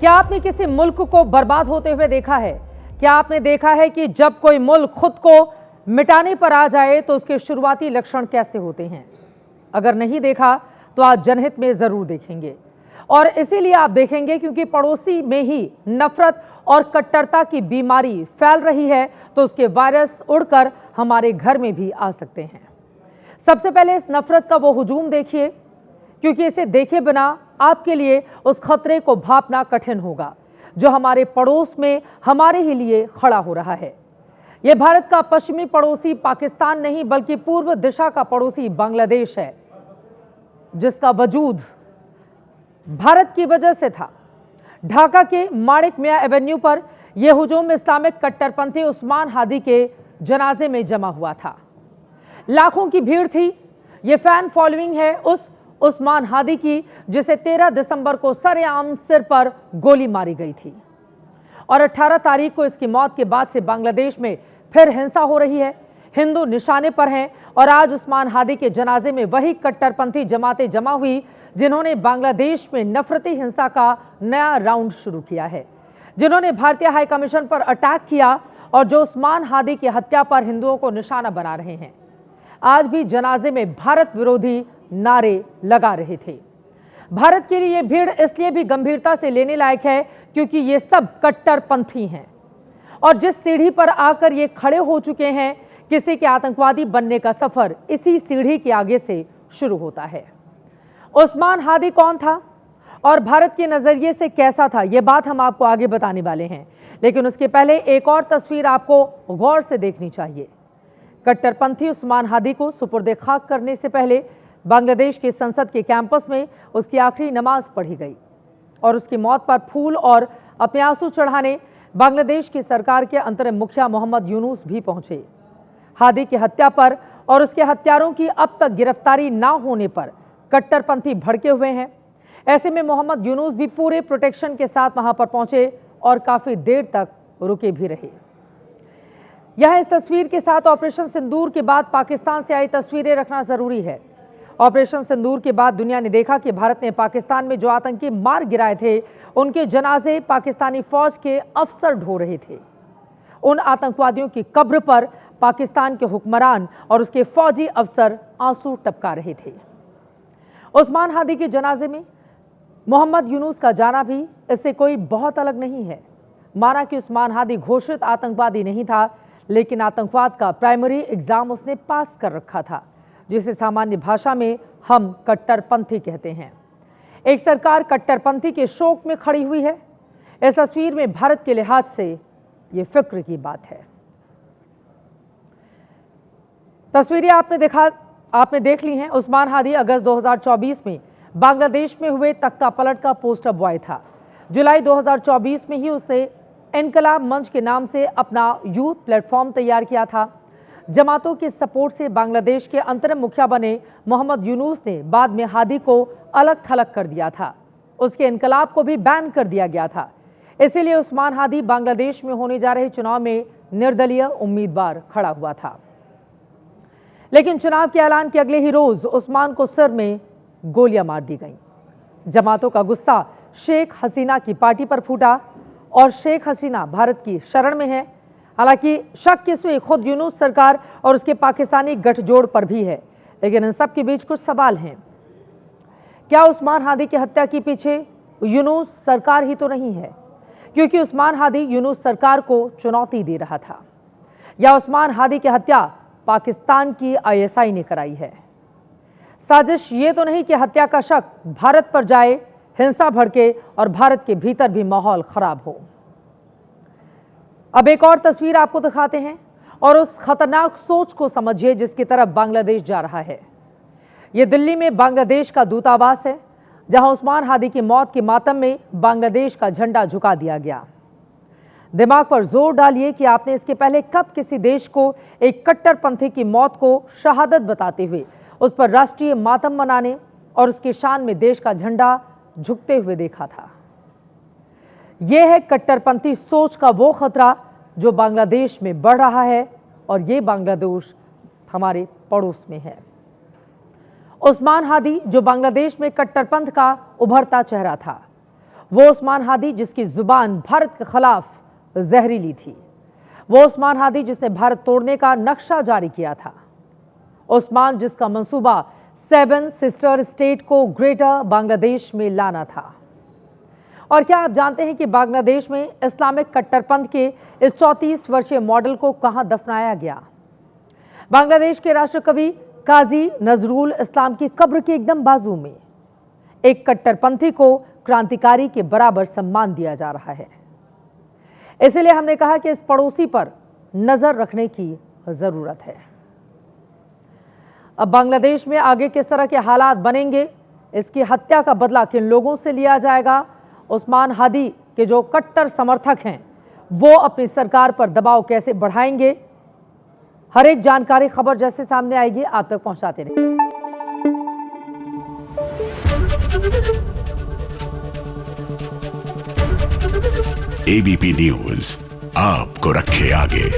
क्या आपने किसी मुल्क को बर्बाद होते हुए देखा है? क्या आपने देखा है कि जब कोई मुल्क खुद को मिटाने पर आ जाए तो उसके शुरुआती लक्षण कैसे होते हैं? अगर नहीं देखा तो आज जनहित में जरूर देखेंगे। और इसीलिए आप देखेंगे क्योंकि पड़ोसी में ही नफरत और कट्टरता की बीमारी फैल रही है, तो उसके वायरस उड़कर हमारे घर में भी आ सकते हैं। सबसे पहले इस नफरत का वो हुजूम देखिए, क्योंकि इसे देखे बिना आपके लिए उस खतरे को भांपना कठिन होगा जो हमारे पड़ोस में हमारे ही लिए खड़ा हो रहा है। यह भारत का पश्चिमी पड़ोसी पाकिस्तान नहीं बल्कि पूर्व दिशा का पड़ोसी बांग्लादेश है, जिसका वजूद भारत की वजह से था। ढाका के माणिक मिया एवेन्यू पर यह हुजूम इस्लामिक कट्टरपंथी उस्मान हादी के जनाजे में जमा हुआ था। लाखों की भीड़ थी। यह फैन फॉलोइंग है उस उस्मान हादी की जिसे 13 दिसंबर को सरेआम सिर पर गोली मारी गई थी और 18 तारीख को इसकी मौत के बाद से बांग्लादेश में फिर हिंसा हो रही है। हिंदू निशाने पर हैं और आज उस्मान हादी के जनाजे में वही कट्टरपंथी जमातें जमा हुई जिन्होंने बांग्लादेश में नफरती हिंसा का नया राउंड शुरू किया है, जिन्होंने भारतीय हाई कमीशन पर अटैक किया और जो उस्मान हादी की हत्या पर हिंदुओं को निशाना बना रहे हैं। आज भी जनाजे में भारत विरोधी नारे लगा रहे थे। भारत के लिए भीड़ इसलिए भी गंभीरता से लेने लायक है क्योंकि ये सब कट्टरपंथी हैं और जिस सीढ़ी पर आकर ये खड़े हो चुके हैं, किसी के आतंकवादी बनने का सफर इसी सीढ़ी के आगे से शुरू होता है। उस्मान हादी कौन था और भारत के नजरिए से कैसा था, ये बात हम आपको आगे बताने वाले हैं, लेकिन उसके पहले एक और तस्वीर आपको गौर से देखनी चाहिए। कट्टरपंथी उस्मान हादी को सुपुर्दे खाक करने से पहले बांग्लादेश के संसद के कैंपस में उसकी आखिरी नमाज पढ़ी गई और उसकी मौत पर फूल और अपने आंसू चढ़ाने बांग्लादेश की सरकार के अंतरिम मुखिया मोहम्मद यूनुस भी पहुंचे। हादी की हत्या पर और उसके हत्यारों की अब तक गिरफ्तारी ना होने पर कट्टरपंथी भड़के हुए हैं। ऐसे में मोहम्मद यूनुस भी पूरे प्रोटेक्शन के साथ वहां पर पहुंचे और काफी देर तक रुके भी रहे। यहां इस तस्वीर के साथ ऑपरेशन सिंदूर के बाद पाकिस्तान से आई तस्वीरें रखना जरूरी है। ऑपरेशन सिंदूर के बाद दुनिया ने देखा कि भारत ने पाकिस्तान में जो आतंकी मार गिराए थे, उनके जनाजे पाकिस्तानी फौज के अफसर ढो रहे थे। उन आतंकवादियों की कब्र पर पाकिस्तान के हुक्मरान और उसके फौजी अफसर आंसू टपका रहे थे। उस्मान हादी के जनाजे में मोहम्मद यूनुस का जाना भी इससे कोई बहुत अलग नहीं है। माना कि उस्मान हादी घोषित आतंकवादी नहीं था, लेकिन आतंकवाद का प्राइमरी एग्जाम उसने पास कर रखा था, जिसे सामान्य भाषा में हम कट्टरपंथी कहते हैं। एक सरकार कट्टरपंथी के शोक में खड़ी हुई है। इस तस्वीर में भारत के लिहाज से ये फिक्र की बात है। तस्वीरें आपने देख ली हैं। उस्मान हादी अगस्त 2024 में बांग्लादेश में हुए तख्ता पलट का पोस्टर बॉय था। जुलाई 2024 में ही उसे इनकलाब मंच के नाम से अपना यूथ प्लेटफॉर्म तैयार किया था। जमातों के सपोर्ट से बांग्लादेश के अंतरिम मुखिया बने मोहम्मद यूनुस ने बाद में हादी को अलग थलग कर दिया था। उसके इनकलाब को भी बैन कर दिया गया था। इसीलिए उस्मान हादी बांग्लादेश में होने जा रहे चुनाव में निर्दलीय उम्मीदवार खड़ा हुआ था। लेकिन चुनाव के ऐलान के अगले ही रोज उस्मान को सिर में गोलियां मार दी गईं। जमातों का गुस्सा शेख हसीना की पार्टी पर फूटा और शेख हसीना भारत की शरण में है। हालांकि शक की सुई खुद यूनुस सरकार और उसके पाकिस्तानी गठजोड़ पर भी है, लेकिन इन सब के बीच कुछ सवाल हैं। क्या उस्मान हादी की हत्या के पीछे यूनुस सरकार ही तो नहीं है, क्योंकि उस्मान हादी यूनुस सरकार को चुनौती दे रहा था, या उस्मान हादी की हत्या पाकिस्तान की आईएसआई ने कराई है। साजिश ये तो नहीं कि हत्या का शक भारत पर जाए, हिंसा भड़के और भारत के भीतर भी माहौल खराब हो। अब एक और तस्वीर आपको दिखाते हैं और उस खतरनाक सोच को समझिए जिसकी तरफ बांग्लादेश जा रहा है। यह दिल्ली में बांग्लादेश का दूतावास है, जहां उस्मान हादी की मौत के मातम में बांग्लादेश का झंडा झुका दिया गया। दिमाग पर जोर डालिए कि आपने इसके पहले कब किसी देश को एक कट्टरपंथी की मौत को शहादत बताते हुए उस पर राष्ट्रीय मातम मनाने और उसकी शान में देश का झंडा झुकते हुए देखा था। यह है कट्टरपंथी सोच का वो खतरा जो बांग्लादेश में बढ़ रहा है और ये बांग्लादेश हमारे पड़ोस में है। उस्मान हादी जो बांग्लादेश में कट्टरपंथ का उभरता चेहरा था, वो उस्मान हादी जिसकी जुबान भारत के खिलाफ जहरीली थी। वो उस्मान हादी जिसने भारत तोड़ने का नक्शा जारी किया था। उस्मान जिसका मंसूबा 7 सिस्टर स्टेट को ग्रेटर बांग्लादेश में लाना था। और क्या आप जानते हैं कि बांग्लादेश में इस्लामिक कट्टरपंथ के इस 34 वर्षीय मॉडल को कहां दफनाया गया? बांग्लादेश के राष्ट्रकवि काजी नजरुल इस्लाम की कब्र के एकदम बाजू में एक कट्टरपंथी को क्रांतिकारी के बराबर सम्मान दिया जा रहा है। इसलिए हमने कहा कि इस पड़ोसी पर नजर रखने की जरूरत है। अब बांग्लादेश में आगे किस तरह के हालात बनेंगे, इसकी हत्या का बदला किन लोगों से लिया जाएगा, उस्मान हादी के जो कट्टर समर्थक हैं वो अपनी सरकार पर दबाव कैसे बढ़ाएंगे, हर एक जानकारी खबर जैसे सामने आएगी आप तक पहुंचाते रहेंगे। एबीपी न्यूज आपको रखे आगे।